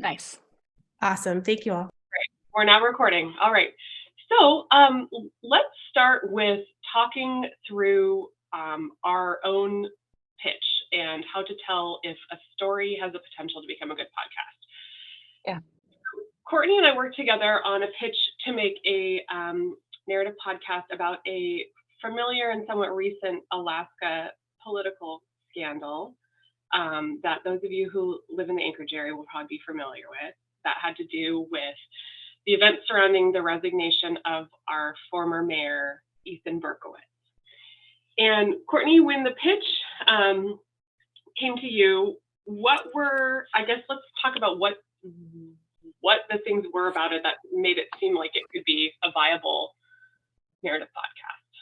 Nice. Awesome. Thank you all. We're now recording. All right. So let's start with talking through our own pitch and how to tell if a story has the potential to become a good podcast. Yeah. Courtney and I worked together on a pitch to make a narrative podcast about a familiar and somewhat recent Alaska political scandal that those of you who live in the Anchorage area will probably be familiar with. That had to do with the events surrounding the resignation of our former mayor, Ethan Berkowitz. And Courtney, when the pitch came to you, I guess let's talk about what the things were about it that made it seem like it could be a viable narrative podcast.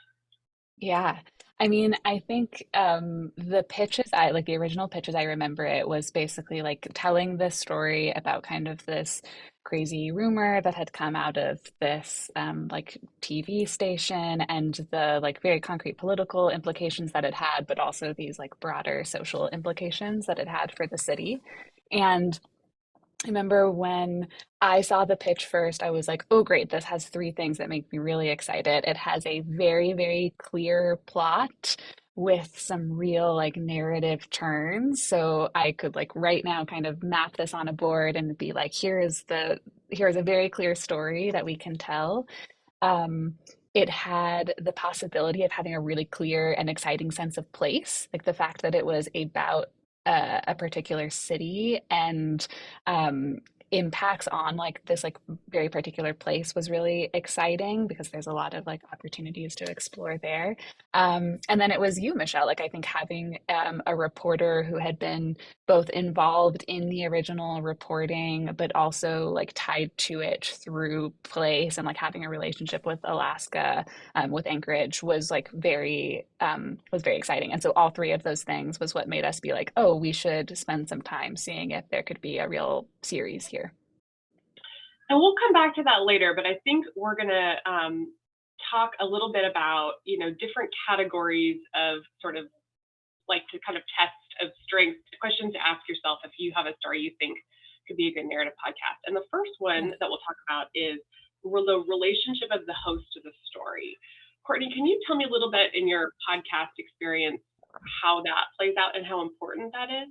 Yeah. I mean, I think the pitches, I like the original pitches, I remember it was basically like telling this story about kind of this crazy rumor that had come out of this like TV station and the like very concrete political implications that it had, but also these like broader social implications that it had for the city. And I remember when I saw the pitch first, I was like, oh, great, this has three things that make me really excited. It has a very, very clear plot with some real like narrative turns. So I could like right now kind of map this on a board and be like, here's a very clear story that we can tell. Um, it had the possibility of having a really clear and exciting sense of place, like the fact that it was about a particular city and um, impacts on like this like very particular place was really exciting because there's a lot of like opportunities to explore there. And then it was you, Michelle. Like I think having a reporter who had been both involved in the original reporting, but also like tied to it through place and like having a relationship with Alaska, with Anchorage was very exciting. And so all three of those things was what made us be like, oh, we should spend some time seeing if there could be a real series here. And we'll come back to that later, but I think we're going to talk a little bit about, different categories of sort of like to kind of test of strength, questions to ask yourself if you have a story you think could be a good narrative podcast. And the first one that we'll talk about is the relationship of the host to the story. Courtney, can you tell me a little bit in your podcast experience how that plays out and how important that is?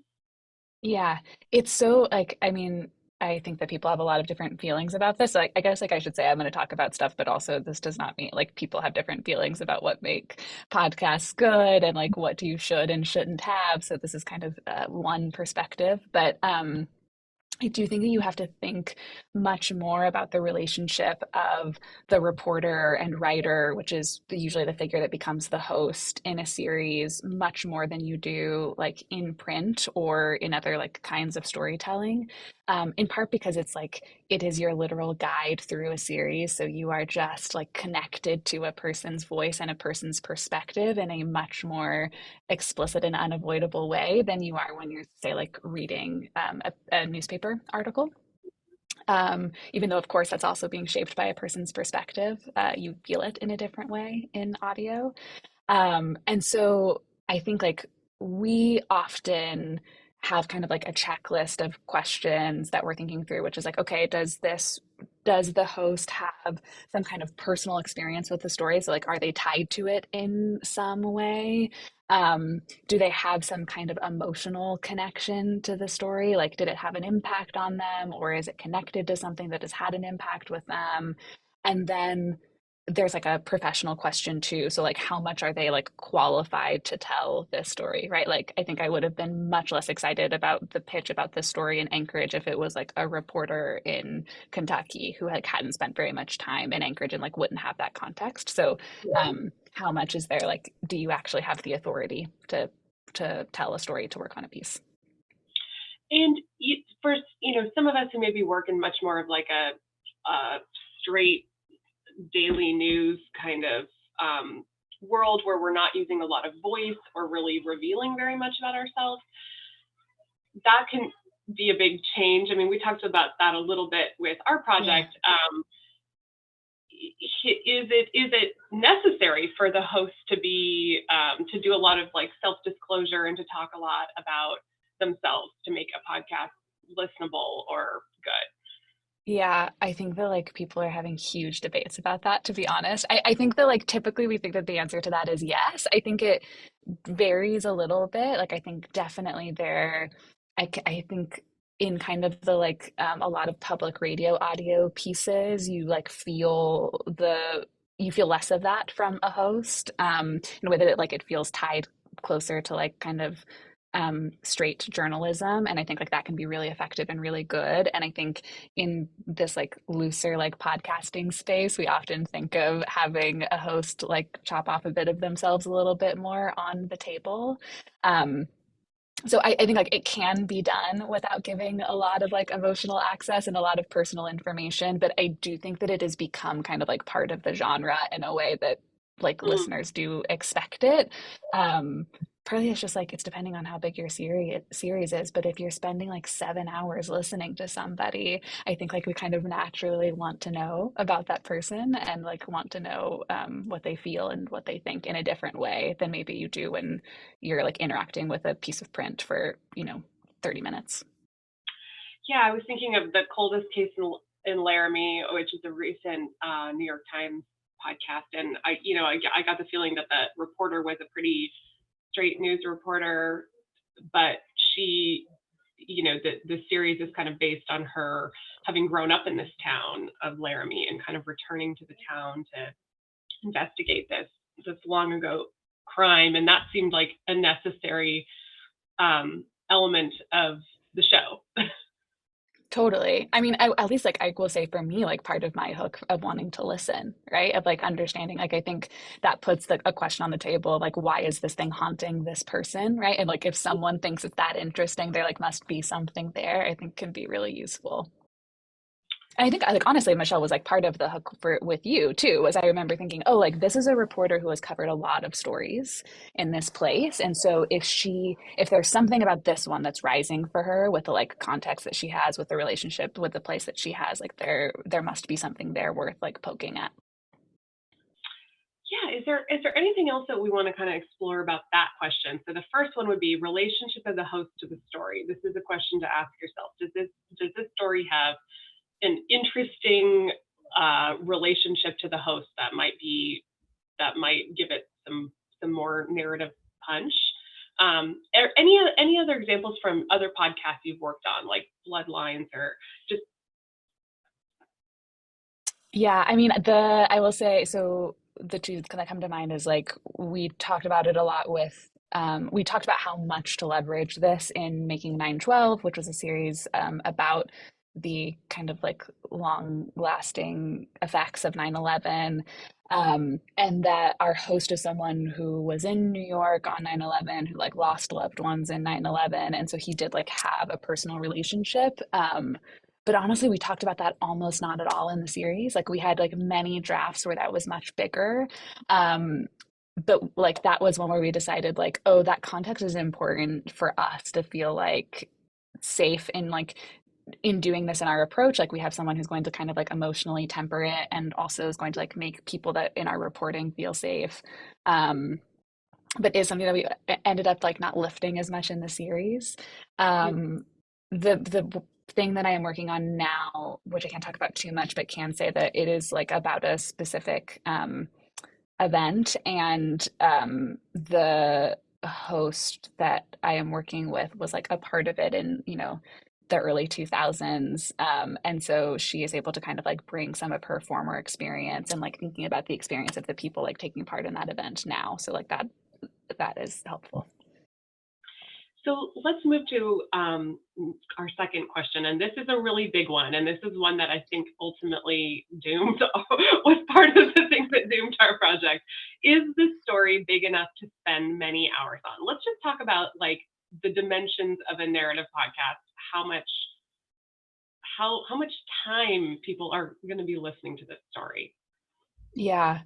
Yeah, it's so like, I mean, I think that people have a lot of different feelings about this. Like, I guess like I should say I'm going to talk about stuff, but also this does not mean like people have different feelings about what make podcasts good and like what you should and shouldn't have. So this is kind of one perspective, but I do think that you have to think much more about the relationship of the reporter and writer, which is usually the figure that becomes the host in a series, much more than you do like in print or in other like kinds of storytelling. In part because it's like it is your literal guide through a series. So you are just like connected to a person's voice and a person's perspective in a much more explicit and unavoidable way than you are when you're, say, like reading a newspaper article. Even though, of course, that's also being shaped by a person's perspective, you feel it in a different way in audio. And so I think like we often have kind of like a checklist of questions that we're thinking through, which is like, okay, does the host have some kind of personal experience with the story? So like, are they tied to it in some way? Do they have some kind of emotional connection to the story? Like, did it have an impact on them, or is it connected to something that has had an impact with them? And then there's like a professional question too. So like how much are they like qualified to tell this story, right? Like I think I would have been much less excited about the pitch about this story in Anchorage if it was like a reporter in Kentucky who like hadn't spent very much time in Anchorage and like wouldn't have that context. So how much is there like do you actually have the authority to tell a story, to work on a piece? And for some of us who maybe work in much more of like a straight daily news kind of world where we're not using a lot of voice or really revealing very much about ourselves, that can be a big change. I mean, we talked about that a little bit with our project. Is it necessary for the host to be to do a lot of like self-disclosure and to talk a lot about themselves to make a podcast listenable or good? Yeah, I think that like people are having huge debates about that, to be honest. I think that like typically we think that the answer to that is yes. I think it varies a little bit. Like I think definitely there, I think in kind of the like a lot of public radio audio pieces, you like feel you feel less of that from a host, in a way that it feels tied closer to like kind of straight journalism. And I think like that can be really effective and really good. And I think in this like looser like podcasting space, we often think of having a host like chop off a bit of themselves a little bit more on the table. Um, so I think like it can be done without giving a lot of like emotional access and a lot of personal information, but I do think that it has become kind of like part of the genre in a way that like Mm. listeners do expect it. Um, Partly it's just like it's depending on how big your series is, but if you're spending like 7 hours listening to somebody, I think like we kind of naturally want to know about that person and like want to know what they feel and what they think in a different way than maybe you do when you're like interacting with a piece of print for, 30 minutes. Yeah, I was thinking of the coldest case in Laramie, which is a recent New York Times podcast, and I got the feeling that the reporter was a pretty straight news reporter, but she, the series is kind of based on her having grown up in this town of Laramie and kind of returning to the town to investigate this long ago crime, and that seemed like a necessary element of the show. Totally. I mean, at least like I will say for me, like part of my hook of wanting to listen, right? Of like understanding, like I think that puts a question on the table of like, why is this thing haunting this person, right? And like if someone thinks it's that interesting, there like must be something there, I think can be really useful. I think like honestly, Michelle was like part of the hook for with you too, was I remember thinking, oh, like this is a reporter who has covered a lot of stories in this place. And so if there's something about this one that's rising for her with the like context that she has with the relationship with the place that she has, like there must be something there worth like poking at. Yeah, is there anything else that we want to kind of explore about that question? So the first one would be relationship of the host to the story. This is a question to ask yourself. Does this story have an interesting relationship to the host that might give it some more narrative punch? Any other examples from other podcasts you've worked on, like Bloodlines or just Yeah, I mean, I will say, so the two that come to mind is like we talked about it a lot with, we talked about how much to leverage this in making 9/12, which was a series about the kind of like long lasting effects of 9/11. And that our host is someone who was in New York on 9/11, who like lost loved ones in 9/11. And so he did like have a personal relationship. But honestly, we talked about that almost not at all in the series. Like we had like many drafts where that was much bigger. Um, but like that was one where we decided like, oh, that context is important for us to feel like safe in like in doing this in our approach. Like we have someone who's going to kind of like emotionally temper it and also is going to like make people that in our reporting feel safe. Um, but is something that we ended up like not lifting as much in the series. Um, the thing that I am working on now, which I can't talk about too much, but can say that it is like about a specific event, and the host that I am working with was like a part of it in the early 2000s, and so she is able to kind of like bring some of her former experience and like thinking about the experience of the people like taking part in that event now. So like that is helpful. So let's move to our second question, and this is a really big one, and this is one that I think ultimately doomed was part of the things that doomed our project. Is this story big enough to spend many hours on? Let's just talk about like the dimensions of a narrative podcast. How much how much time people are going to be listening to this story? Yeah.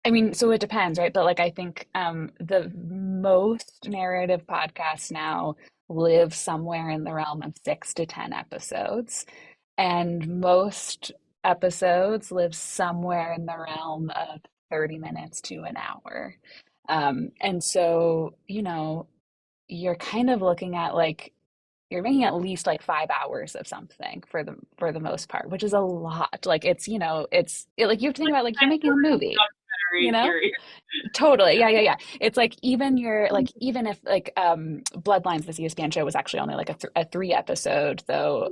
I mean, so it depends, right? But like I think the most narrative podcasts now live somewhere in the realm of 6 to 10 episodes, and most episodes live somewhere in the realm of 30 minutes to an hour. And so, you're kind of looking at like you're making at least like 5 hours of something for the most part, which is a lot. Like it's, like you have to think about like you're making a movie, you Documentary know? series. Totally. Yeah, yeah, yeah. It's like even if like Bloodlines, this ESPN show was actually only like a 3 episode, though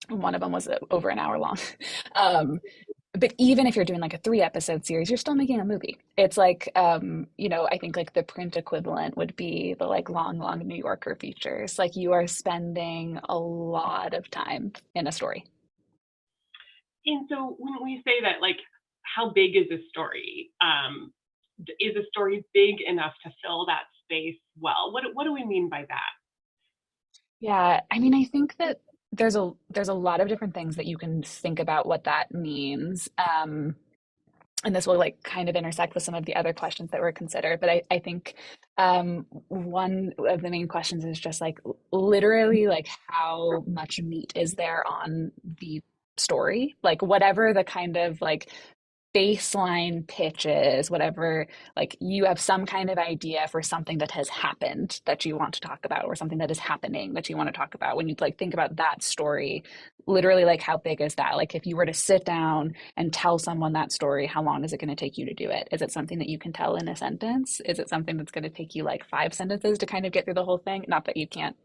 one of them was over an hour long. Um but even if you're doing like a 3 episode series, you're still making a movie. It's like, I think like the print equivalent would be the like long New Yorker features. Like you are spending a lot of time in a story. And so when we say that, like, how big is a story? Is a story big enough to fill that space well? What do we mean by that? Yeah, I mean, I think that there's a lot of different things that you can think about what that means. And this will like kind of intersect with some of the other questions that were considered. But I think one of the main questions is just like literally like how much meat is there on the story? Like whatever the kind of like baseline pitches, whatever, like you have some kind of idea for something that has happened that you want to talk about, or something that is happening that you want to talk about. When you like think about that story, literally, like how big is that? Like if you were to sit down and tell someone that story, how long is it going to take you to do it? Is it something that you can tell in a sentence? Is it something that's going to take you like 5 sentences to kind of get through the whole thing? Not that you can't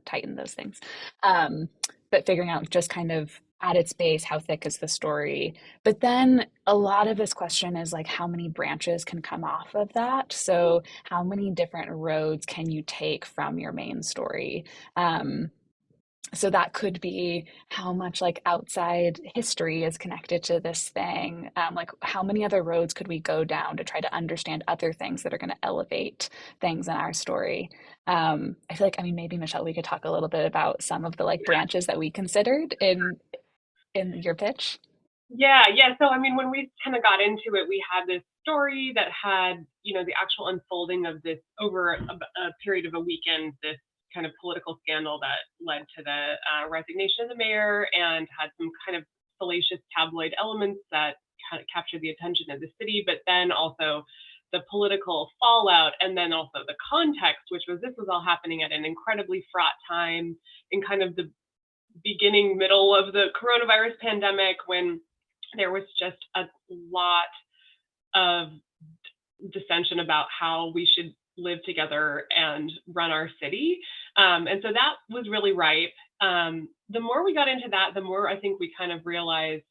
tighten those things. Um, but figuring out just kind of at its base, how thick is the story? But then a lot of this question is like, how many branches can come off of that? So, how many different roads can you take from your main story? Um, so that could be how much like outside history is connected to this thing. Like how many other roads could we go down to try to understand other things that are going to elevate things in our story? I feel like, I mean, maybe Michelle, we could talk a little bit about some of the like branches that we considered in your pitch. Yeah, yeah. So I mean, when we kind of got into it, we had this story that had, the actual unfolding of this over a period of a weekend, this kind of political scandal that led to the resignation of the mayor and had some kind of salacious tabloid elements that kind of captured the attention of the city, but then also the political fallout, and then also the context, which was this was all happening at an incredibly fraught time in kind of the beginning, middle of the coronavirus pandemic, when there was just a lot of dissension about how we should live together and run our city. And so that was really ripe. The more we got into that, the more I think we kind of realized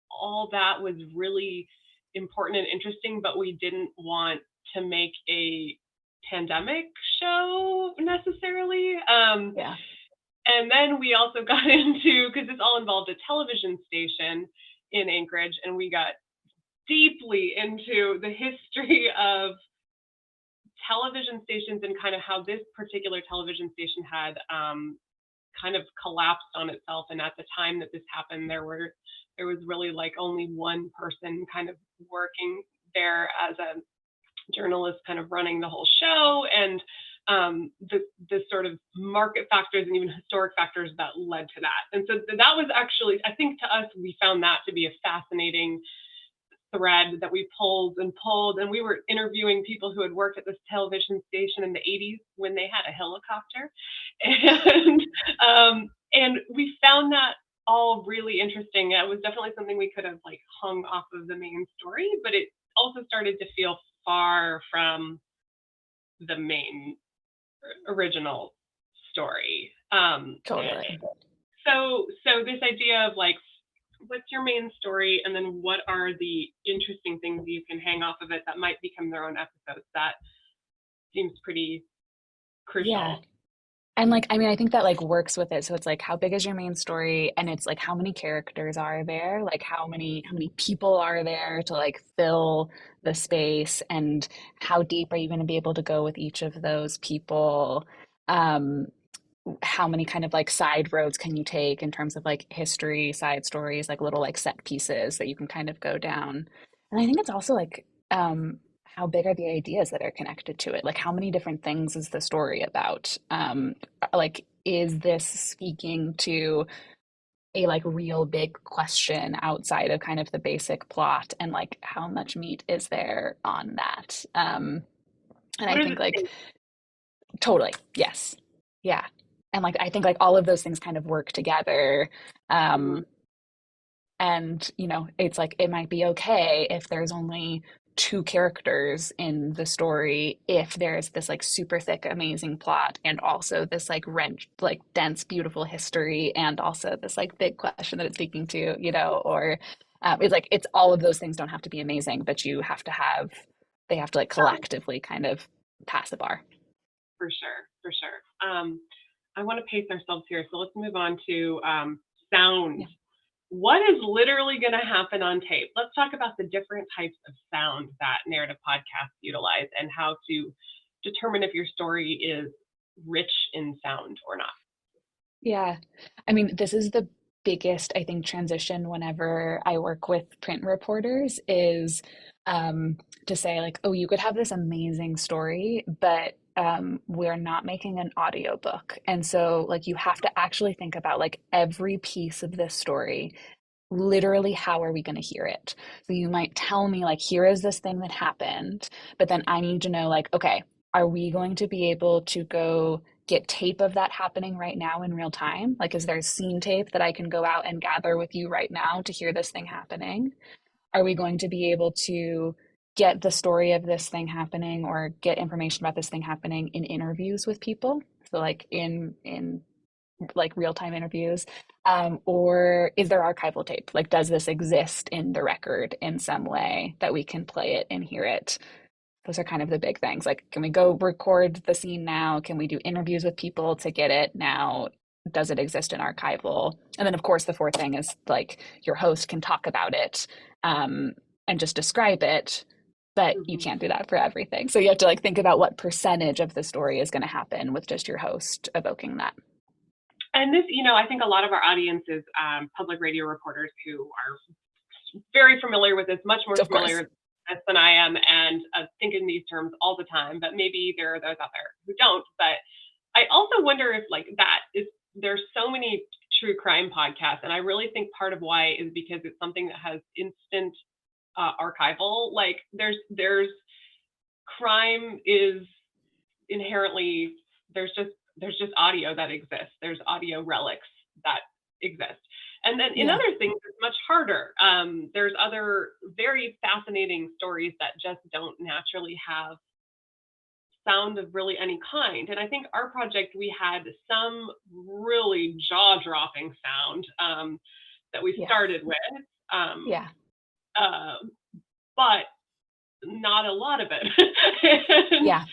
all that was really important and interesting, but we didn't want to make a pandemic show necessarily. Yeah. And then we also got into, because this all involved a television station in Anchorage, and we got deeply into the history of television stations and kind of how this particular television station had kind of collapsed on itself. And at the time that this happened, there was really like only one person kind of working there as a journalist, kind of running the whole show, and the sort of market factors and even historic factors that led to that. And so that was actually, I think to us, we found that to be a fascinating thread that we pulled and pulled. And we were interviewing people who had worked at this television station in the 80s when they had a helicopter. And we found that all really interesting. It was definitely something we could have like hung off of the main story, but it also started to feel far from the main original story. Totally. So this idea of like, what's your main story, and then what are the interesting things you can hang off of it that might become their own episodes? That seems pretty crucial. Yeah. And like, I mean, I think that like works with it. So it's like, how big is your main story? And it's like, how many characters are there? Like, how many people are there to like fill the space? And how deep are you going to be able to go with each of those people? Um, how many kind of like side roads can you take in terms of like history, side stories, like little like set pieces that you can kind of go down? And I think it's also like, how big are the ideas that are connected to it? Like, how many different things is the story about? Like, is this speaking to a like real big question outside of kind of the basic plot? And like, how much meat is there on that? And What I are think the like, things? totally, yes. Yeah. and like I think like all of those things kind of work together. Mhm. Um, and it's like it might be okay if there's only two characters in the story if there's this like super thick amazing plot and also this like like dense beautiful history and also this like big question that it's speaking to, or it's like it's all of those things don't have to be amazing, but they have to like collectively kind of pass a bar. For sure, for sure. I want to pace ourselves here, so let's move on to sound. Yeah. What is literally going to happen on tape? Let's talk about the different types of sound that narrative podcasts utilize and how to determine if your story is rich in sound or not. Yeah. I mean, this is the biggest, I think, transition whenever I work with print reporters is um, to say, like, oh, you could have this amazing story, but we're not making an audiobook. And so, like, you have to actually think about, like, every piece of this story. Literally, how are we going to hear it? So you might tell me, like, here is this thing that happened, but then I need to know, like, okay, are we going to be able to go get tape of that happening right now in real time? Like, is there scene tape that I can go out and gather with you right now to hear this thing happening? Are we going to be able to get the story of this thing happening or get information about this thing happening in interviews with people? So like in like real time interviews, or is there archival tape? Like, does this exist in the record in some way that we can play it and hear it? Those are kind of the big things. Like, can we go record the scene now? Can we do interviews with people to get it now? Does it exist in archival? And then, of course, the fourth thing is like your host can talk about it um, and just describe it, but you Mhm. can't do that for everything. So you have to like think about what percentage of the story is going to happen with just your host evoking that. And this, I think a lot of our audience is public radio reporters who are very familiar with this, much more So of familiar course. with this than I am, and think in these terms all the time. But maybe there are those out there who don't. But I also wonder if like that is there's so many true crime podcasts, and I really think part of why is because it's something that has instant archival. Like there's crime is inherently there's just audio that exists. There's audio relics that exist. And then in Yeah. other things, it's much harder. There's other very fascinating stories that just don't naturally have sound of really any kind. And I think our project, we had some really jaw dropping sound that we Yeah. started with, um, Yeah. uh, but not a lot of it. and Yeah.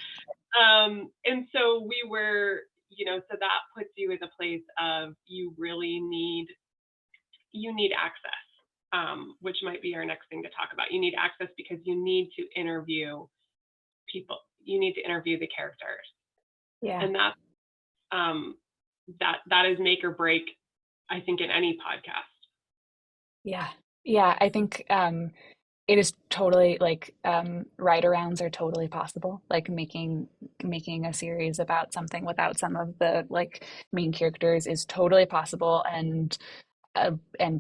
And so we were, so that puts you in a place of you need access, which might be our next thing to talk about. You need access because you need to interview people. You need to interview the characters, Yeah. and um, that is make or break, I think, in any podcast. Yeah. Yeah. I think it is totally like write arounds are totally possible. Like making a series about something without some of the like main characters is totally possible, and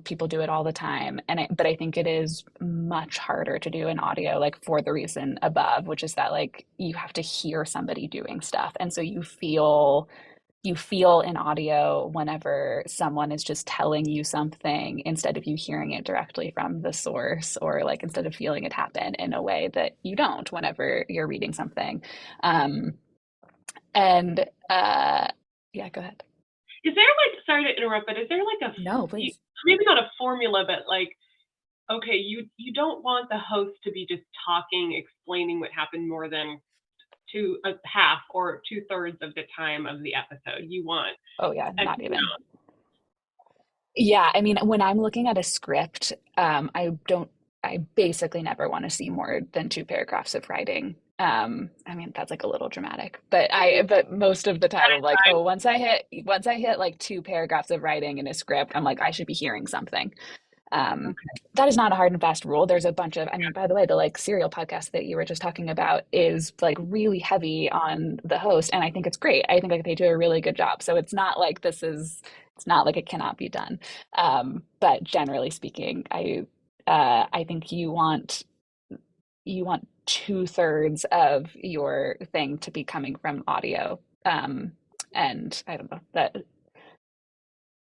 people do it all the time. But I think it is much harder to do in audio, like for the reason above, which is that like you have to hear somebody doing stuff, and so you feel in audio whenever someone is just telling you something instead of you hearing it directly from the source, or like instead of feeling it happen in a way that you don't whenever you're reading something. Um, and yeah, go ahead. Is there like, sorry to interrupt, but is there like No, please. maybe not a formula, but like, okay, you don't want the host to be just talking, explaining what happened more than to a half or two-thirds of the time of the episode. You want Oh yeah, X not even. amount. Yeah, I mean, when I'm looking at a script, I basically never want to see more than two paragraphs of writing. I mean, that's like a little dramatic, but most of the time I'm like, oh, once I hit like two paragraphs of writing in a script, I'm like, I should be hearing something. Um, that is not a hard and fast rule. There's a bunch of, I mean, by the way, the like serial podcast that you were just talking about is like really heavy on the host, and I think it's great. I think like they do a really good job. So it's not like it cannot be done. But generally speaking, I think you want two-thirds of your thing to be coming from audio. And I don't know that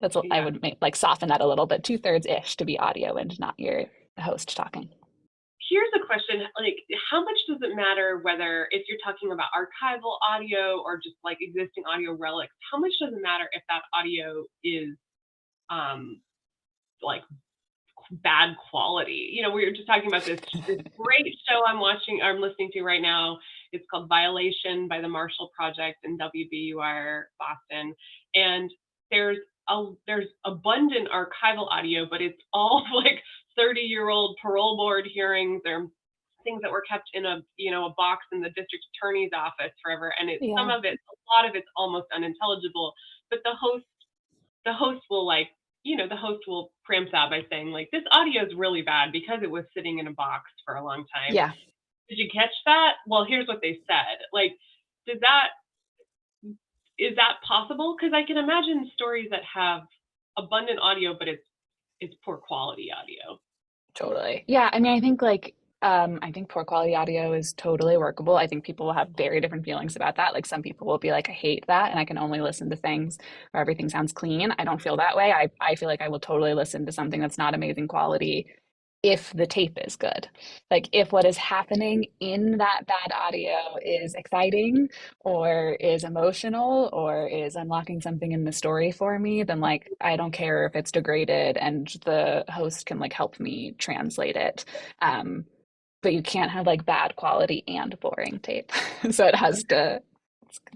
I Yeah. would make like soften that a little bit, 2/3 ish to be audio and not your host talking. Here's a question, like, how much does it matter whether, if you're talking about archival audio or just like existing audio relics, how much does it matter if that audio is um, like bad quality? You know, we were just talking about this great show I'm listening to right now. It's called Violation by the Marshall Project in WBUR Boston. And there's abundant archival audio, but it's all like 30-year-old parole board hearings. They're things that were kept in a box in the district attorney's office forever. And Yeah. a lot of it's almost unintelligible. But the host will the host will preempt that by saying, like, this audio is really bad because it was sitting in a box for a long time. Yeah. Did you catch that? Well, here's what they said. Like, is that possible? Because I can imagine stories that have abundant audio, but it's poor quality audio. Totally. Yeah. I mean, I think poor quality audio is totally workable. I think people will have very different feelings about that. Like some people will be like, I hate that, and I can only listen to things where everything sounds clean. I don't feel that way. I feel like I will totally listen to something that's not amazing quality if the tape is good. Like if what is happening in that bad audio is exciting or is emotional or is unlocking something in the story for me, then like I don't care if it's degraded and the host can like help me translate it. But you can't have like bad quality and boring tape. So it's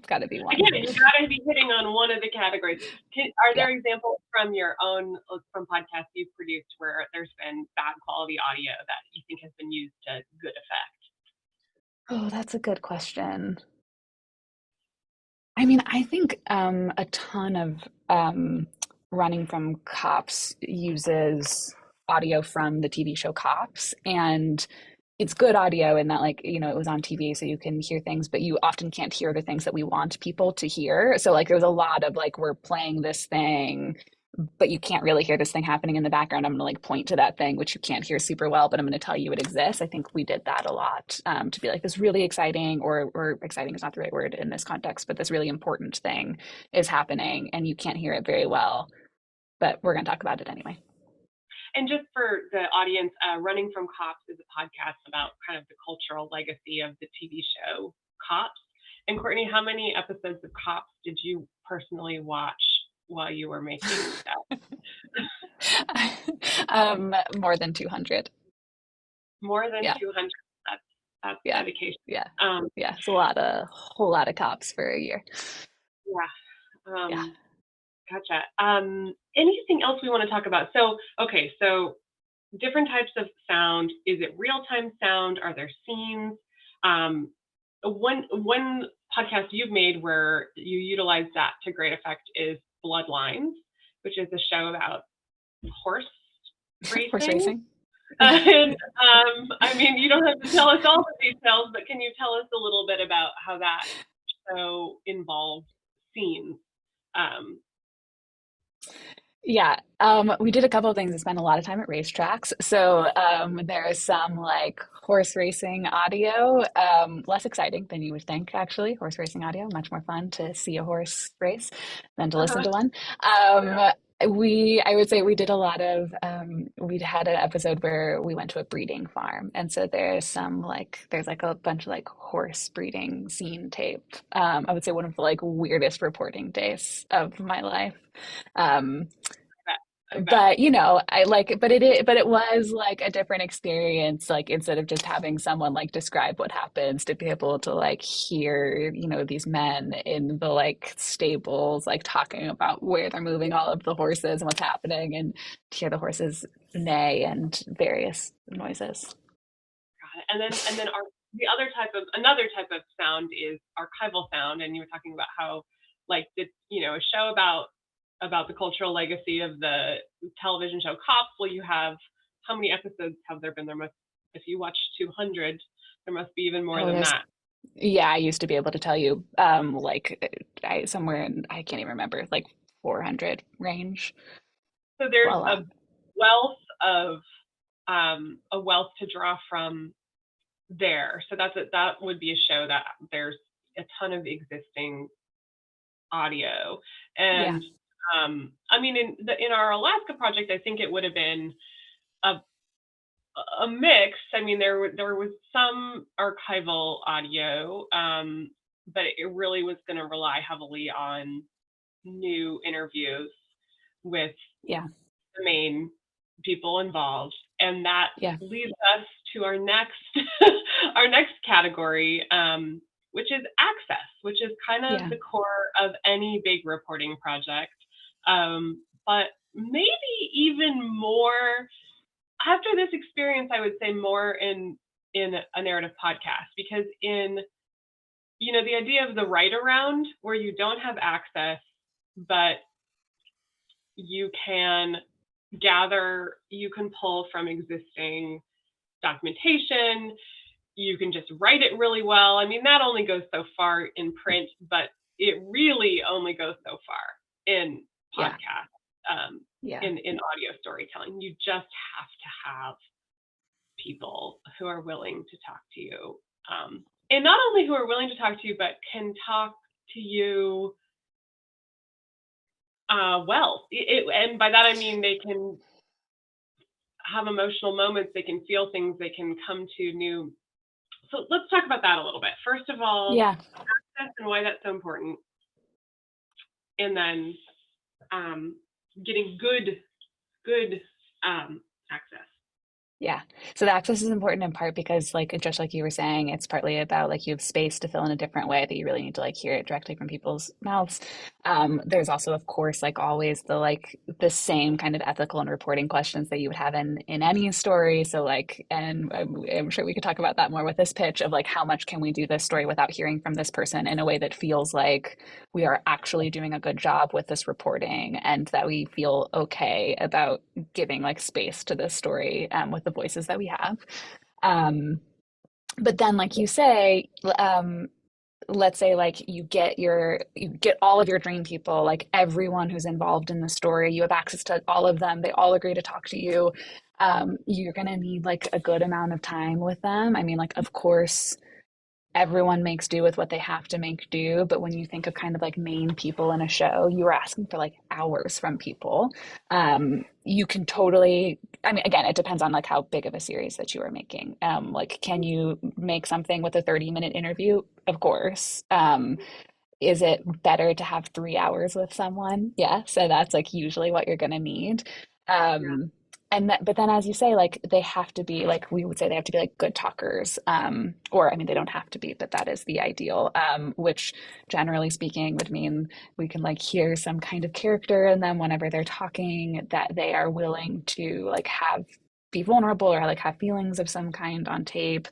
got to be one. Again, you got to be hitting on one of the categories. Are Yeah. there examples from your own, from podcasts you've produced where there's been bad quality audio that you think has been used to good effect? Oh, that's a good question. I mean, I think a ton of Running from Cops uses audio from the TV show Cops, and it's good audio in that, like, you know, it was on TV, so you can hear things, but you often can't hear the things that we want people to hear. So, like, there's a lot of like, we're playing this thing, but you can't really hear this thing happening in the background. I'm going to like point to that thing, which you can't hear super well, but I'm going to tell you it exists. I think we did that a lot to be like, this really exciting, or exciting is not the right word in this context, but this really important thing is happening and you can't hear it very well, but we're going to talk about it anyway. And just for the audience, Running from Cops is a podcast about kind of the cultural legacy of the TV show Cops. And Courtney, how many episodes of Cops did you personally watch while you were making that? More than 200. More than Yeah. 200. That's Yeah. dedication. Yeah. Yeah. It's a whole lot of cops for a year. Yeah. Yeah. Gotcha. Anything else we want to talk about? So different types of sound. Is it real-time sound? Are there scenes? One podcast you've made where you utilize that to great effect is Bloodlines, which is a show about horse racing. Horse racing. And I mean, you don't have to tell us all the details, but can you tell us a little bit about how that show involves scenes? Yeah, we did a couple of things. I spent a lot of time at racetracks. So there is some like horse racing audio, less exciting than you would think, actually. Horse racing audio, much more fun to see a horse race than to listen to one. I would say we did a lot of, we had an episode where we went to a breeding farm. And so there's like a bunch of like horse breeding scene tape. I would say one of the like weirdest reporting days of my life. Um, but you know, but it was like a different experience, like instead of just having someone like describe what happens, to be able to like hear, you know, these men in the like stables like talking about where they're moving all of the horses and what's happening, and to hear the horses neigh and various noises. Got it. And then another type of sound is archival sound, and you were talking about how, like, a show about the cultural legacy of the television show Cops. Well, you have, how many episodes have there been? If you watch 200, there must be even more than that. Yeah, I used to be able to tell you, somewhere in, I can't even remember, like 400 range. So there's a wealth to draw from there. So that would be a show that there's a ton of existing audio. Yeah. And I mean, in our Alaska project, I think it would have been a mix. I mean, there was some archival audio, but it really was going to rely heavily on new interviews with Yeah. the main people involved, and that Yeah. leads us to our next our next category, which is access, which is kind of Yeah. the core of any big reporting project, but maybe even more after this experience. I would say more in a narrative podcast, because in the idea of the write around, where you don't have access, but you can you can pull from existing documentation, you can just write it really well. I mean, that only goes so far in print, but it really only goes so far in Yeah. podcast, Yeah. in audio storytelling. You just have to have people who are willing to talk to you. And not only who are willing to talk to you, but can talk to you well. And by that, I mean they can have emotional moments, they can feel things, they can come to new. So let's talk about that a little bit. First of all, Yeah. access and why that's so important. And then getting good access. Yeah. So the access is important in part because, like, just like you were saying, it's partly about like you have space to fill in a different way that you really need to like hear it directly from people's mouths. There's also, of course, like always the same kind of ethical and reporting questions that you would have in any story. So like, and I'm sure we could talk about that more with this pitch of like how much can we do this story without hearing from this person in a way that feels like we are actually doing a good job with this reporting and that we feel okay about giving like space to this story with the voices that we have. Um, but then, like you say, let's say like you get all of your dream people, like everyone who's involved in the story, you have access to all of them. They all agree to talk to you. You're gonna need like a good amount of time with them. I mean, like of course everyone makes do with what they have to make do. But when you think of kind of like main people in a show, you are asking for like hours from people. You can totally, I mean, again, it depends on like how big of a series that you are making. Like, can you make something with a 30-minute interview? Of course. Is it better to have 3 hours with someone? Yeah. So that's like usually what you're going to need. Yeah. Um, but then as you say, like they have to be like, we would say they have to be like good talkers. Or I mean, they don't have to be, but that is the ideal, which generally speaking would mean we can like hear some kind of character in them whenever they're talking, that they are willing to like be vulnerable or like have feelings of some kind on tape.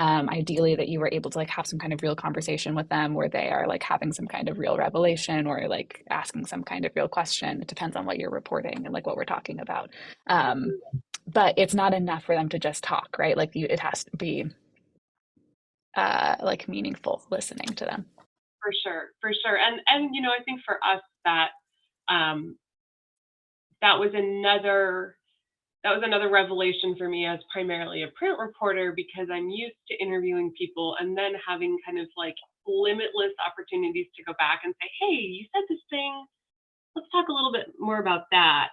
Ideally that you were able to like have some kind of real conversation with them where they are like having some kind of real revelation or like asking some kind of real question. It depends on what you're reporting and like what we're talking about. Um, but it's not enough for them to just talk, right? Like it has to be like meaningful listening to them. For sure, for sure. And I think for us that um, that was another revelation for me as primarily a print reporter, because I'm used to interviewing people and then having kind of like limitless opportunities to go back and say, hey, you said this thing, let's talk a little bit more about that.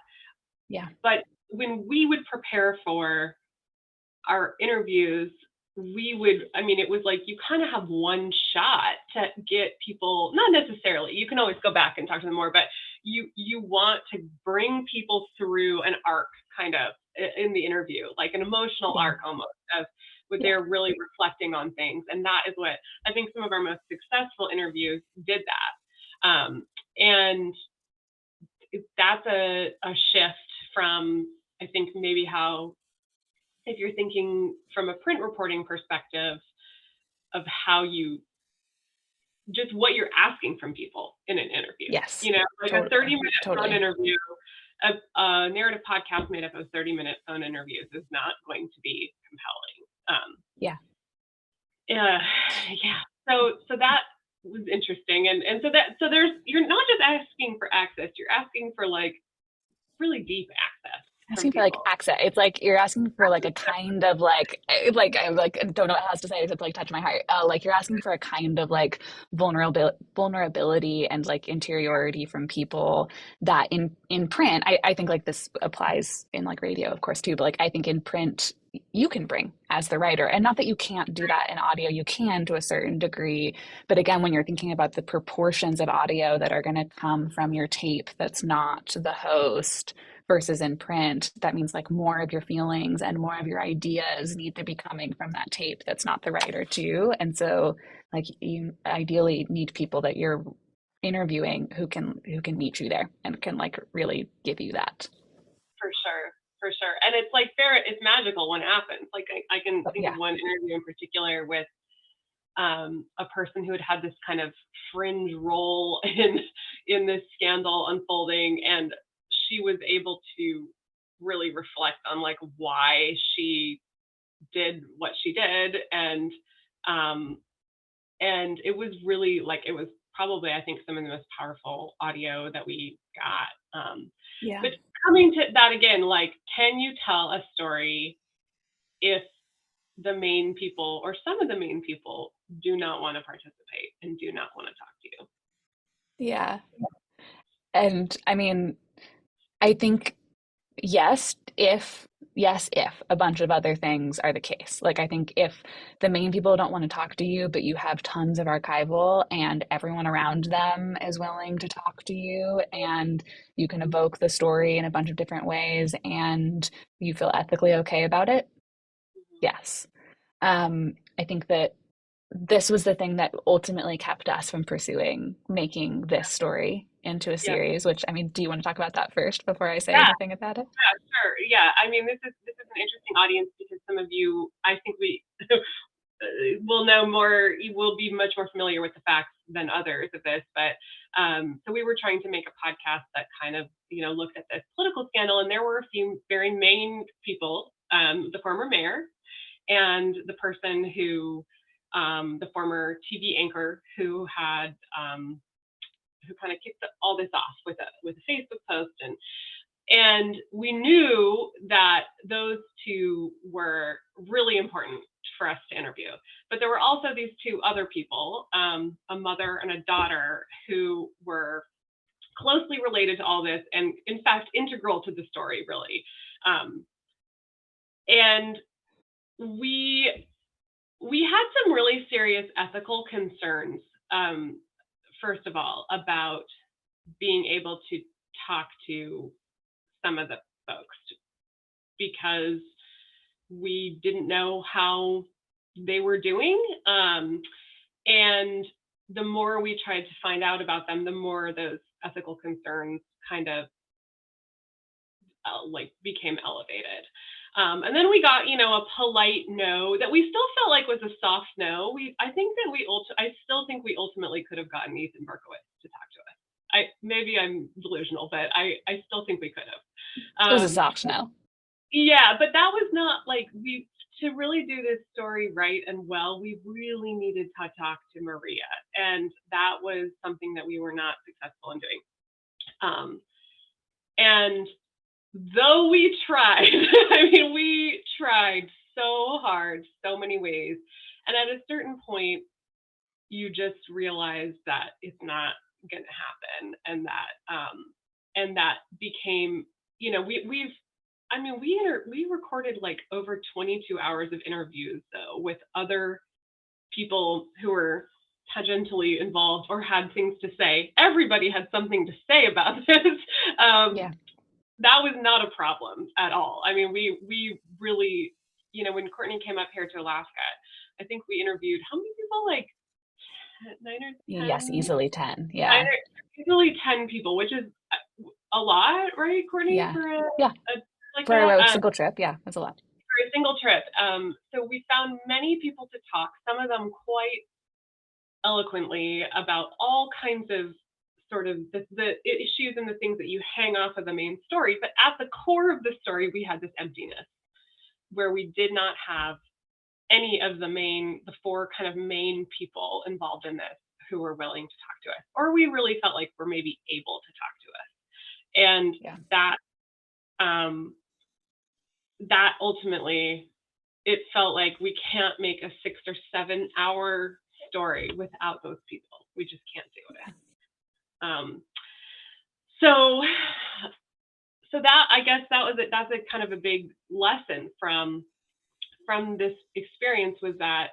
Yeah. But when we would prepare for our interviews, it was like you kind of have one shot to get people, not necessarily, you can always go back and talk to them more, but you want to bring people through an arc kind of in the interview, like an emotional Yeah. arc almost, of where Yeah. they're really reflecting on things. And that is what I think some of our most successful interviews did that. And that's a shift from, I think, maybe how, if you're thinking from a print reporting perspective, of how you just what you're asking from people in an interview. Yes. Like Totally. a 30-minute phone Totally. interview, a narrative podcast made up of 30-minute phone interviews is not going to be compelling. Yeah. Yeah. So that was interesting, and you're not just asking for access, you're asking for like really deep access. from Asking for like people. access. It's like you're asking for like a kind of like I like don't know what it has to say except like touch my heart. Like you're asking for a kind of like vulnerability and like interiority from people that in print, I think like this applies in like radio, of course, too, but like I think in print you can bring as the writer. And not that you can't do that in audio, you can to a certain degree. But again, when you're thinking about the proportions of audio that are going to come from your tape that's not the host versus in print, that means like more of your feelings and more of your ideas need to be coming from that tape that's not the writer too. And so like you ideally need people that you're interviewing who can meet you there and can like really give you that. For sure, for sure. And it's like it's magical when it happens. Like I can But think of yeah. one interview in particular with a person who had this kind of fringe role in this scandal unfolding, and she was able to really reflect on like why she did what she did, um, and it was really like it was probably I think some of the most powerful audio that we got. Yeah. But coming to that again, like, can you tell a story if the main people or some of the main people do not want to participate and do not want to talk to you? Yeah. And I mean, I think yes, if a bunch of other things are the case. Like, I think if the main people don't want to talk to you, but you have tons of archival and everyone around them is willing to talk to you, and you can evoke the story in a bunch of different ways, and you feel ethically okay about it, yes. I think that this was the thing that ultimately kept us from pursuing making this story into a Yeah, series, which, I mean, do you want to talk about that first before I say yeah, anything about it? yeah, sure. Yeah, I mean, this is an interesting audience because some of you, I think we will know more. You will be much more familiar with the facts than others of this. But so we were trying to make a podcast that kind of looked at this political scandal, and there were a few very main people, the former mayor and the person who the former TV anchor who kind of kicked all this off with a Facebook post, and we knew that those two were really important for us to interview. But there were also these two other people, a mother and a daughter, who were closely related to all this, and in fact integral to the story, really. And we had some really serious ethical concerns, first of all, about being able to talk to some of the folks because we didn't know how they were doing. And the more we tried to find out about them, the more those ethical concerns kind of like became elevated. And then we got, a polite no that we still felt like was a soft no. I still think we ultimately could have gotten Ethan Berkowitz to talk to us. Maybe I'm delusional, but I still think we could It was a have. soft no. Yeah, but that was not like to really do this story right and well, we really needed to talk to Maria. And that was something that we were not successful in doing. And though we tried, I mean, we tried so hard, so many ways. And at a certain point, you just realize that it's not going to happen. And that became, we recorded like over 22 hours of interviews though with other people who were tangentially involved or had things to say. Everybody had something to say about this. Yeah. That was not a problem at all. I mean, we really, when Courtney came up here to Alaska, I think we interviewed how many people? Like 9 or 10? Yes, easily 10. Nine Yeah. or, easily 10 people, which is a lot, right, Courtney, Yeah. for a Yeah. like For that? a single trip. Yeah, that's a lot. For a single trip. So we found many people to talk, some of them quite eloquently about all kinds of sort of the issues and the things that you hang off of the main story. But at the core of the story, we had this emptiness where we did not have any of the four kind of main people involved in this who were willing to talk to us, or we really felt like we're maybe able to talk to us. And Yeah. that that ultimately, it felt like we can't make a 6 or 7 hour story without those people. We just can't do it. So that, I guess that was it. That's a kind of a big lesson from this experience, was that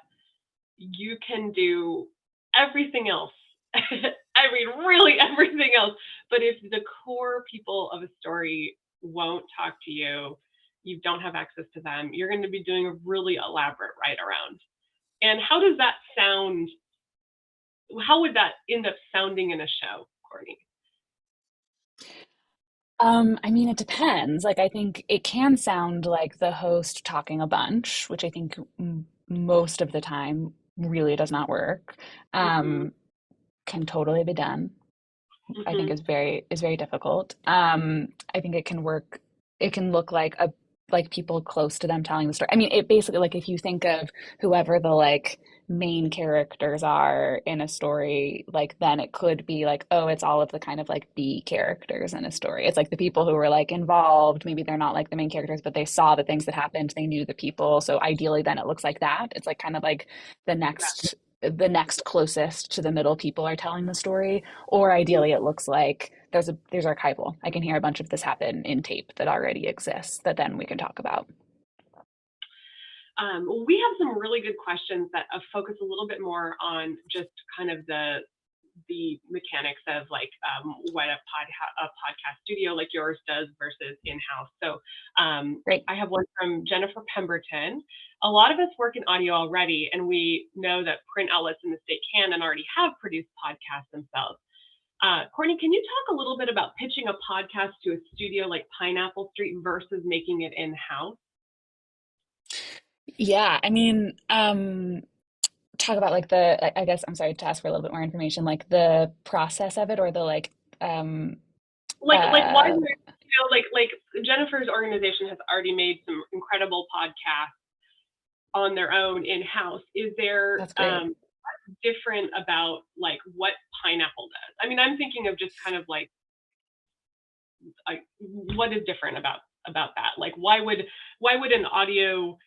you can do everything else. I mean, really everything else. But if the core people of a story won't talk to you, you don't have access to them, you're going to be doing a really elaborate write around. And how does that sound? How would that end up sounding in a show, Courtney? I mean, it depends. Like, I think it can sound like the host talking a bunch, which I think most of the time really does not work. Mm-hmm. Can totally be done. I think Mm-hmm. is very difficult. I think it can work. It can look like people close to them telling the story. I mean, it basically, like, if you think of whoever the like main characters are in a story, like then it could be like, oh, it's all of the kind of like B characters in a story. It's like the people who were like involved. Maybe they're not like the main characters, but they saw the things that happened. They knew the people. So ideally, then it looks like that. It's like kind of like the next the next closest to the middle people are telling the story, or ideally it looks like there's archival. I can hear a bunch of this happen in tape that already exists that then we can talk about. We have some really good questions that focus a little bit more on just kind of the mechanics of like what a podcast studio like yours does versus in-house. So Great. I have one from Jennifer Pemberton. A lot of us work in audio already, and we know that print outlets in the state can and already have produced podcasts themselves. Courtney, can you talk a little bit about pitching a podcast to a studio like Pineapple Street versus making it in-house? Yeah, I mean, talk about like I guess I'm sorry to ask for a little bit more information, like the process of it, or the like um Like why would, like Jennifer's organization has already made some incredible podcasts on their own in-house. Is there that's great. different about like what Pineapple does? I mean, I'm thinking of just kind of like what is different about that? Like why would an audio,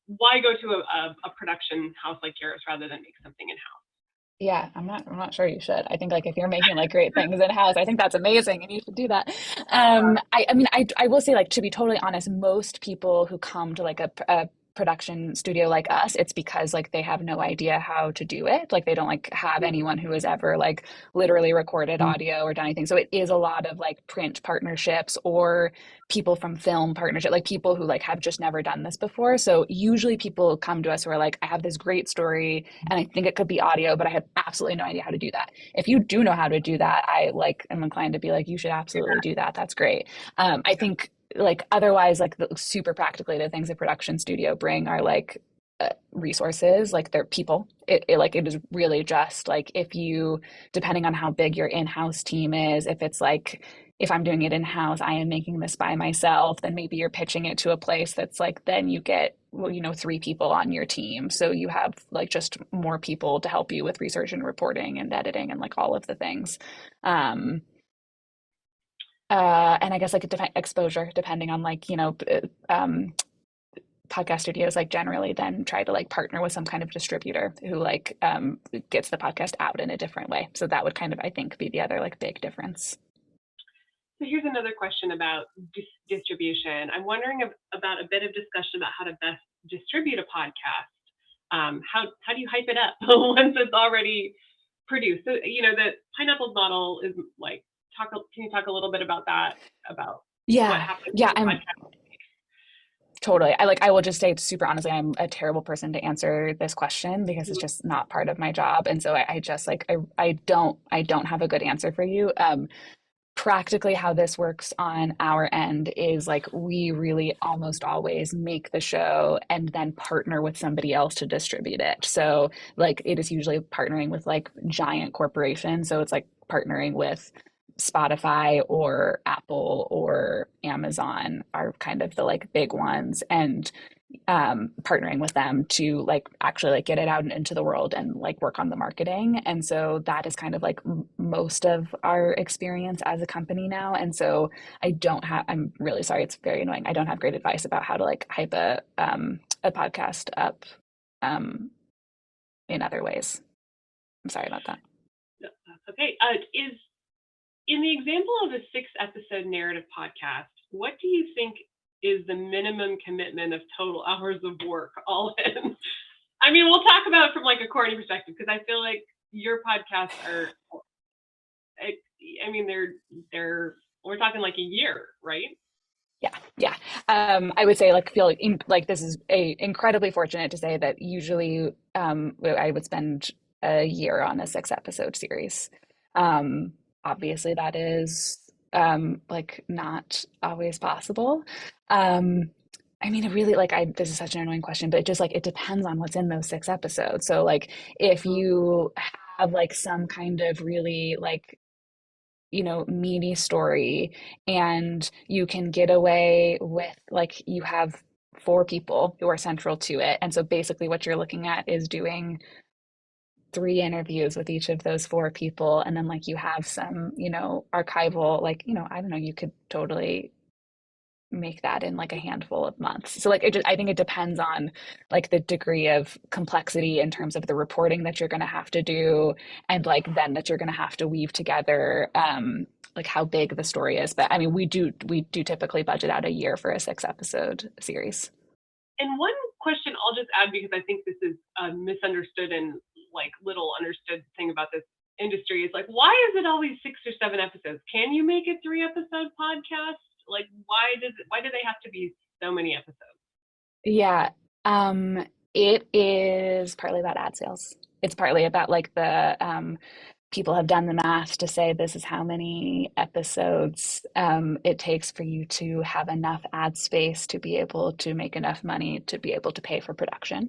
why go to a production house like yours rather than make something in-house? Yeah, I'm not sure you should. I think like if you're making like great things in house, I think that's amazing and you should do that. I mean I will say, like, to be totally honest, most people who come to like a production studio like us, it's because like they have no idea how to do it. Like they don't like have anyone who has ever like literally recorded audio or done anything. So it is a lot of like print partnerships or people from film partnership, like people who like have just never done this before. So usually people come to us who are like, I have this great story and I think it could be audio, but I have absolutely no idea how to do that. If you do know how to do that, I like am inclined to be like, you should absolutely do that. That's great. I think like otherwise, like the super practically, the things a production studio bring are like resources, like they're people. It is really just like, if you, depending on how big your in-house team is, if it's like, if I'm doing it in-house, I am making this by myself, then maybe you're pitching it to a place that's like, then you get, well, 3 people on your team. So you have like just more people to help you with research and reporting and editing and like all of the things. Um, and I guess like exposure, depending on like, podcast studios like generally then try to like partner with some kind of distributor who like gets the podcast out in a different way. So that would kind of, I think, be the other like big difference. So here's another question about distribution. I'm wondering about a bit of discussion about how to best distribute a podcast. How do you hype it up once it's already produced? So the Pineapple's model is like, can you talk a little bit about that? About what Yeah, happens yeah, with the I'm podcast? totally. I will just say super honestly, I'm a terrible person to answer this question because it's just not part of my job. And so I just like I don't have a good answer for you. Practically how this works on our end is like we really almost always make the show and then partner with somebody else to distribute it. So like it is usually partnering with like giant corporations. So it's like partnering with Spotify or Apple or Amazon are kind of the like big ones. And partnering with them to like actually like get it out into the world and like work on the marketing. And so that is kind of like most of our experience as a company now. And so I'm really sorry, it's very annoying. I don't have great advice about how to like hype a podcast up um, in other ways. I'm sorry about that. No, that's okay. Is in the example of a 6-episode narrative podcast, what do you think is the minimum commitment of total hours of work all in? I mean, we'll talk about it from like a Courtney perspective, because I feel like your podcasts are, I mean, they're we're talking like a year, right? Yeah, yeah. I would say like like this is a incredibly fortunate to say that usually I would spend a year on a 6 episode series. Um, Obviously that is like not always possible. Um, I mean, it really like I this is such an annoying question, but it just like it depends on what's in those 6 episodes. So like if you have like some kind of really like meaty story and you can get away with like you have 4 people who are central to it. And so basically what you're looking at is doing 3 interviews with each of those 4 people. And then like you have some, archival, like, I don't know, you could totally make that in like a handful of months. So like I think it depends on like the degree of complexity in terms of the reporting that you're going to have to do and like then that you're going to have to weave together like how big the story is. But I mean we do typically budget out a year for a 6 episode series. And one question I'll just add, because I think this is a misunderstood and like little understood thing about this industry, is like, why is it always 6 or 7 episodes? Can you make a 3-episode podcast? Like, why do they have to be so many episodes? Yeah. It is partly about ad sales. It's partly about like the people have done the math to say this is how many episodes it takes for you to have enough ad space to be able to make enough money to be able to pay for production.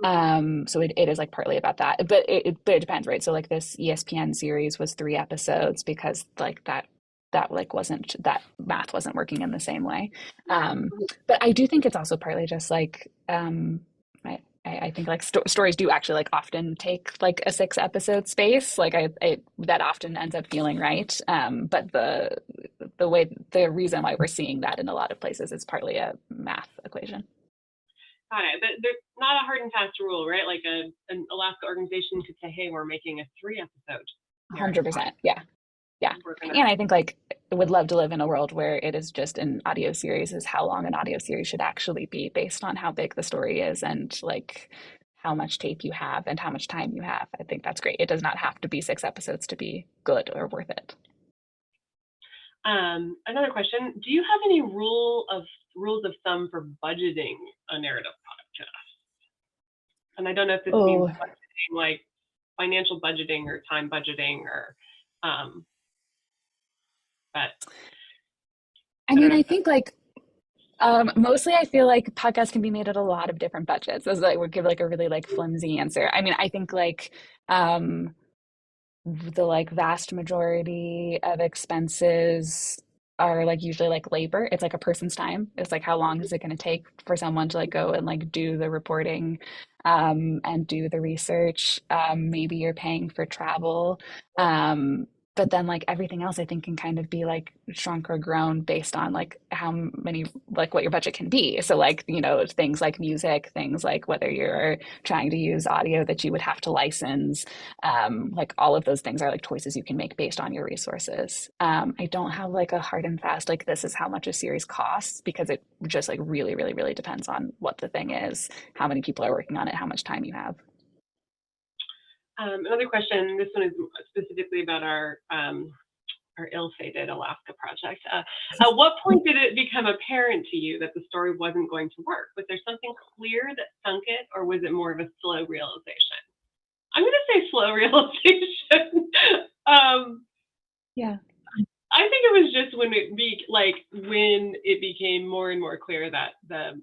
So it is like partly about that, but it depends, right? So like this ESPN series was 3 episodes because like that like wasn't that math wasn't working in the same way. But I do think it's also partly just like I think like stories do actually like often take like a 6 episode space. Like I that often ends up feeling right. But the reason why we're seeing that in a lot of places is partly a math equation. Got it. But there's not a hard and fast rule, right? Like an Alaska organization could say, "Hey, we're making a 3-episode narrative 100%. Yeah. Yeah. podcast. We're gonna." And I think like I would love to live in a world where it is just an audio series is how long an audio series should actually be based on how big the story is and like how much tape you have and how much time you have. I think that's great. It does not have to be 6 episodes to be good or worth it. Another question: do you have any rules of thumb for budgeting a narrative podcast? And I don't know if this means Oh, budgeting, like financial budgeting or time budgeting, or but I I don't mean, know I if that's think like mostly I feel like podcasts can be made at a lot of different budgets. As I would give like a really like flimsy answer. I mean, I think like um the like vast majority of expenses are like usually like labor. It's like a person's time. It's like how long is it going to take for someone to like go and like do the reporting and do the research. Maybe you're paying for travel. But then like everything else I think can kind of be like shrunk or grown based on like how many like what your budget can be. So like, things like music, things like whether you're trying to use audio that you would have to license, like all of those things are like choices you can make based on your resources. I don't have like a hard and fast like this is how much a series costs because it just like really really really depends on what the thing is, how many people are working on it, how much time you have. another question. This one is specifically about our ill-fated Alaska project. At what point did it become apparent to you that the story wasn't going to work? Was there something clear that sunk it, or was it more of a slow realization? I'm going to say slow realization. Yeah. I think it was just when when it became more and more clear that the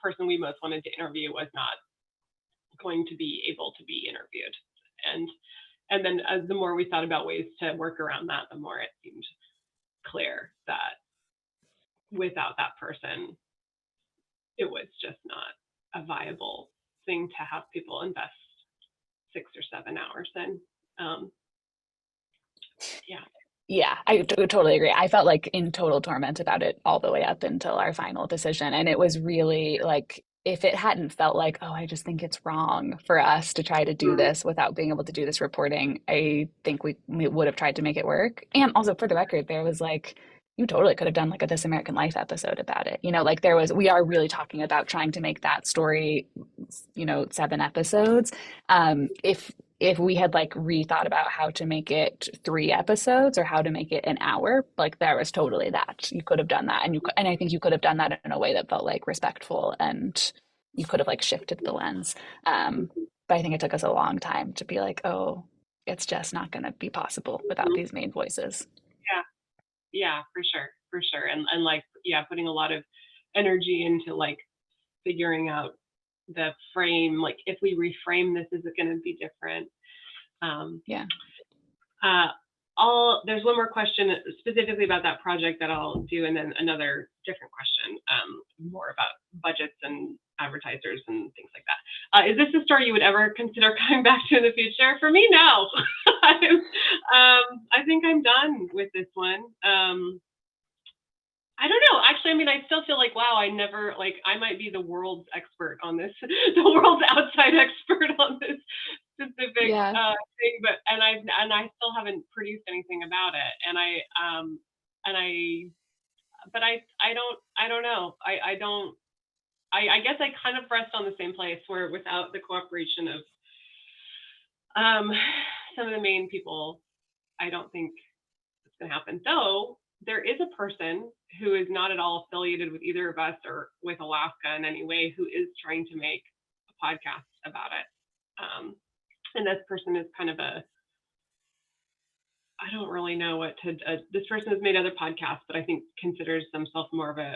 person we most wanted to interview was not going to be able to be interviewed, and then as the more we thought about ways to work around that, the more it seemed clear that without that person, it was just not a viable thing to have people invest 6 or 7 hours in. Yeah. Yeah, I totally agree. I felt like in total torment about it all the way up until our final decision. And it was really like, if it hadn't felt like, oh, I just think it's wrong for us to try to do Mhm. this without being able to do this reporting, I think we would have tried to make it work. And also, for the record, there was like, you totally could have done like a This American Life episode about it. Like there was, we are really talking about trying to make that story, 7 episodes. If we had like rethought about how to make it 3 episodes or how to make it an hour, like there was totally that. You could have done that. And I think you could have done that in a way that felt like respectful, and you could have like shifted the lens. But I think it took us a long time to be like, oh, it's just not going to be possible without Mhm. these main voices. Yeah. Yeah, for sure. And like, yeah, putting a lot of energy into like figuring out the frame, like if we reframe this, is it going to be different? Um, Yeah. there's one more question specifically about that project that I'll do, and then another different question, more about budgets and advertisers and things like that. Is this a story you would ever consider coming back to in the future? For me, no. I think I'm done with this one. I don't know. Actually, I mean, I still feel like, wow, I might be the world's expert on this, the world's outside expert on this specific Yeah. thing, and I still haven't produced anything about it. I don't know. I guess I kind of rest on the same place where without the cooperation of um, some of the main people, I don't think it's going to happen. Though there is a person who is not at all affiliated with either of us or with Alaska in any way who is trying to make a podcast about it. And this person is kind of I don't really know what to, this person has made other podcasts, but I think considers themselves more of a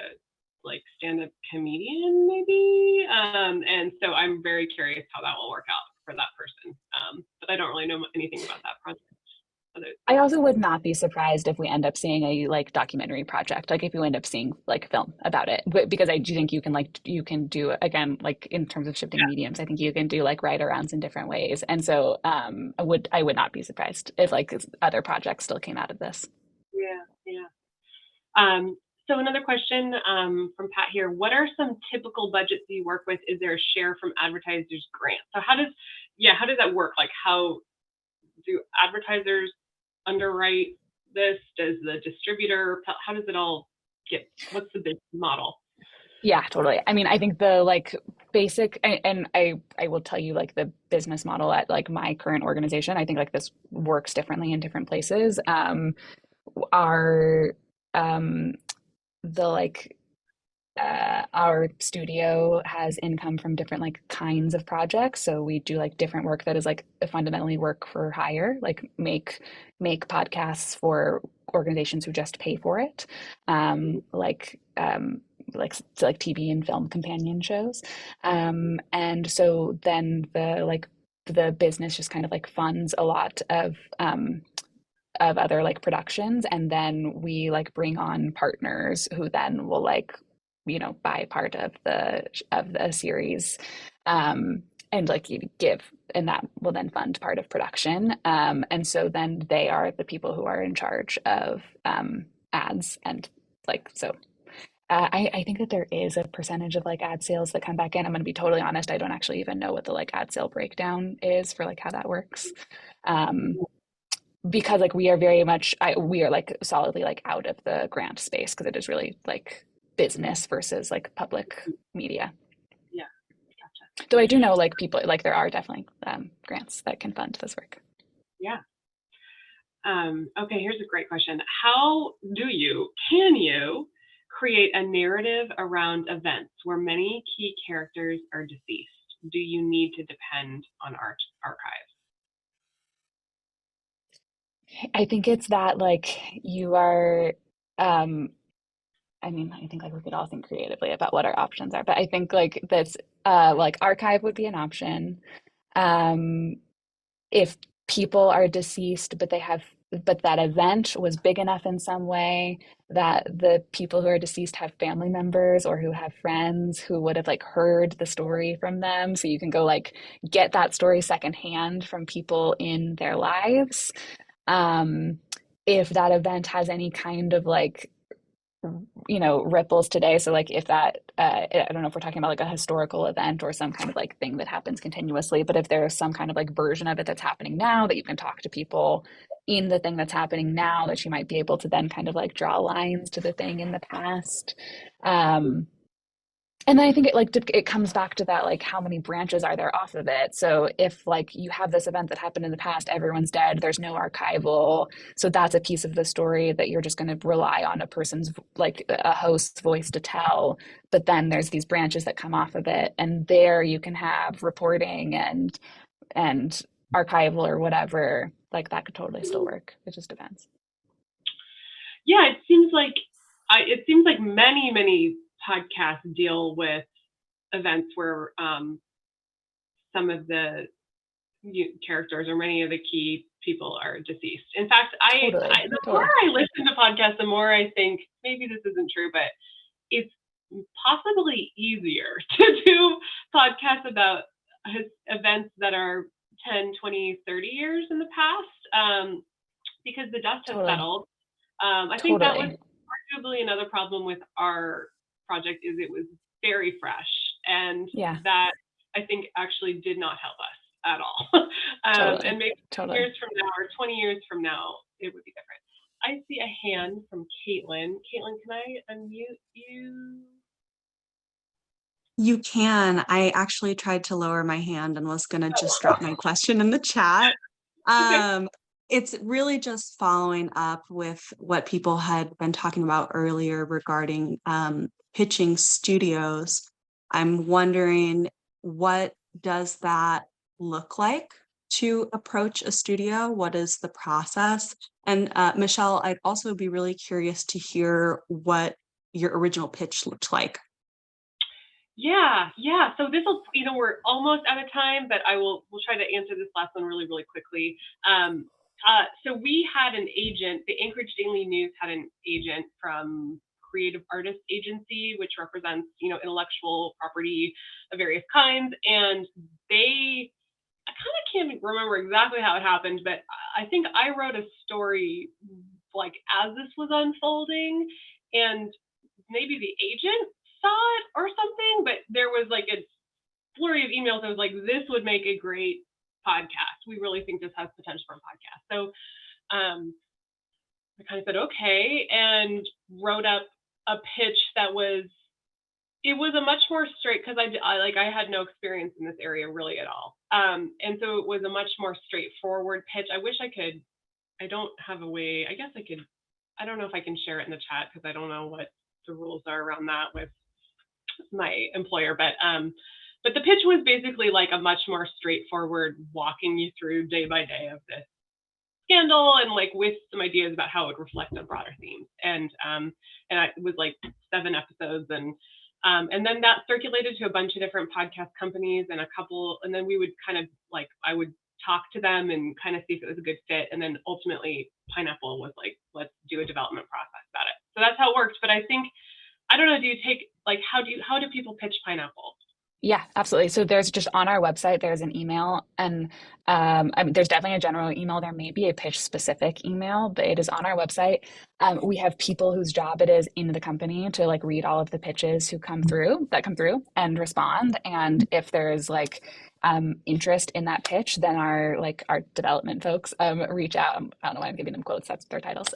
like stand-up comedian maybe. And so I'm very curious how that will work out for that person. But I don't really know anything about that project. I also would not be surprised if we end up seeing a like documentary project, like if you end up seeing like film about it, because I do think you can do, again, like in terms of shifting mediums, I think you can do like write-arounds in different ways. And so I would not be surprised if like other projects still came out of this. Yeah, yeah. So another question from Pat here. What are some typical budgets you work with? Is there a share from advertisers grant? So how does that work? Like how do advertisers underwrite this? Does the distributor, how does it all what's the big model? Yeah, totally. I mean, I think the like basic, and I will tell you like the business model at like my current organization, I think like this works differently in different places. Our um the like our studio has income from different like kinds of projects, so we do like different work that is like fundamentally work for hire, like make podcasts for organizations who just pay for it, like TV and film companion shows, and so then the business just kind of like funds a lot of other like productions, and then we like bring on partners who then will like buy part of the series, and like you give, and that will then fund part of production, and so then they are the people who are in charge of ads, and like so I think that there is a percentage of like ad sales that come back in. I'm going to be totally honest, I don't actually even know what the like ad sale breakdown is for like how that works, um, because like we are very much we are like solidly like out of the grant space, because it is really like business versus like public media. Yeah, gotcha. Though I do know like people like there are definitely grants that can fund this work. Yeah. Okay, here's a great question. Can you create a narrative around events where many key characters are deceased? Do you need to depend on archives? I think it's that like you are I mean, I think like we could all think creatively about what our options are, but I think like this like archive would be an option. Um if people are deceased but they have but that event was big enough in some way that the people who are deceased have family members or who have friends who would have like heard the story from them. So you can go like get that story secondhand from people in their lives. Um, if that event has any kind of like ripples today. So like if that, I don't know if we're talking about like a historical event or some kind of like thing that happens continuously, but if there's some kind of like version of it that's happening now that you can talk to people in the thing that's happening now that you might be able to then kind of like draw lines to the thing in the past. Um, and then I think it comes back to that like how many branches are there off of it. So if like you have this event that happened in the past, everyone's dead, there's no archival, so that's a piece of the story that you're just going to rely on a person's like a host's voice to tell. But then there's these branches that come off of it, and there you can have reporting and archival or whatever. Like that could totally still work. It just depends. Yeah, it seems like many podcasts deal with events where some of the characters or many of the key people are deceased. In fact, the more I listen to podcasts, the more I think maybe this isn't true, but it's possibly easier to do podcasts about events that are 10, 20, 30 years in the past, because the dust has settled. I think that was arguably another problem with our project is it was very fresh, and that I think actually did not help us at all. And maybe 10 years from now or 20 years from now, it would be different. I see a hand from Caitlin. Caitlin, can I unmute you? You can. I actually tried to lower my hand and was going to just drop my question in the chat. Okay. It's really just following up with what people had been talking about earlier regarding pitching studios. I'm wondering, what does that look like to approach a studio? What is the process? And Michelle, I'd also be really curious to hear what your original pitch looked like. Yeah. So this will, we're almost out of time, but we'll try to answer this last one really, really quickly. So we had an agent, the Anchorage Daily News had an agent from Creative Artists Agency, which represents, intellectual property of various kinds. And I kind of can't remember exactly how it happened, but I think I wrote a story like as this was unfolding, and maybe the agent saw it or something, but there was like a flurry of emails that was like, this would make a great podcast. We really think this has potential for a podcast. So I kind of said, okay, and wrote up a pitch that was a much more straight, because I had no experience in this area really at all. And so it was a much more straightforward pitch. I wish I could, I don't have a way, I guess I could, I don't know if I can share it in the chat because I don't know what the rules are around that with my employer, but the pitch was basically like a much more straightforward walking you through day by day of this scandal, and like with some ideas about how it would reflect on broader themes. And it was like 7 episodes, and then that circulated to a bunch of different podcast companies and and then we would kind of like, I would talk to them and kind of see if it was a good fit. And then ultimately Pineapple was like, let's do a development process about it. So that's how it worked. But I think, I don't know, do you take, like, how do people pitch Pineapple? Yeah, absolutely. So there's just on our website, there's an email, and I mean, there's definitely a general email. There may be a pitch specific email, but it is on our website. We have people whose job it is in the company to like read all of the pitches that come through and respond. And if there's like interest in that pitch, then our development folks reach out. I don't know why I'm giving them quotes. That's their titles.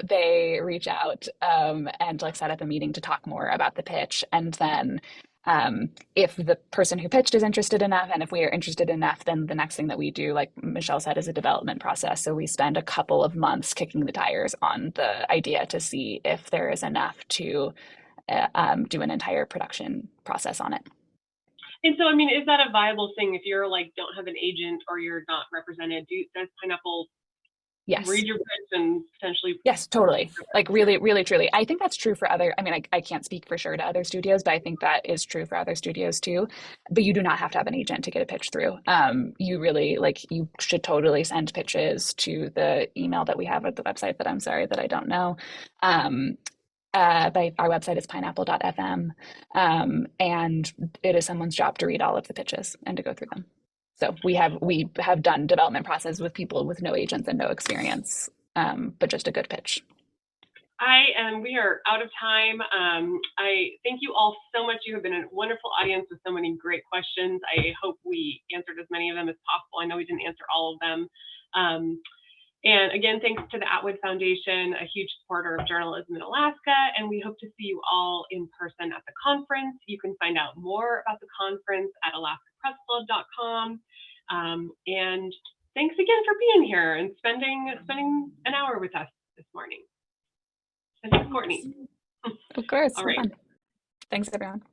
They reach out and like set up a meeting to talk more about the pitch, and then if the person who pitched is interested enough, and if we are interested enough, then the next thing that we do, like Michelle said, is a development process. So we spend a couple of months kicking the tires on the idea to see if there is enough to do an entire production process on it. And so, I mean, is that a viable thing if you're like, don't have an agent or you're not represented? Does Pineapple Yes. read your pitch and potentially. Yes, totally. Like really, really, truly. I think that's true for other, I mean, I can't speak for sure to other studios, but I think that is true for other studios too. But you do not have to have an agent to get a pitch through. You really, like, you should totally send pitches to the email that we have at the website that I'm sorry that I don't know. Um, by our website is pineapple.fm. And it is someone's job to read all of the pitches and to go through them. So we have done development process with people with no agents and no experience, but just a good pitch. We are out of time. I thank you all so much. You have been a wonderful audience with so many great questions. I hope we answered as many of them as possible. I know we didn't answer all of them. And again, thanks to the Atwood Foundation, a huge supporter of journalism in Alaska, and we hope to see you all in person at the conference. You can find out more about the conference at alaskapressclub.com. And thanks again for being here and spending an hour with us this morning. And thanks, Courtney. Of course. All right. Fun. Thanks, everyone.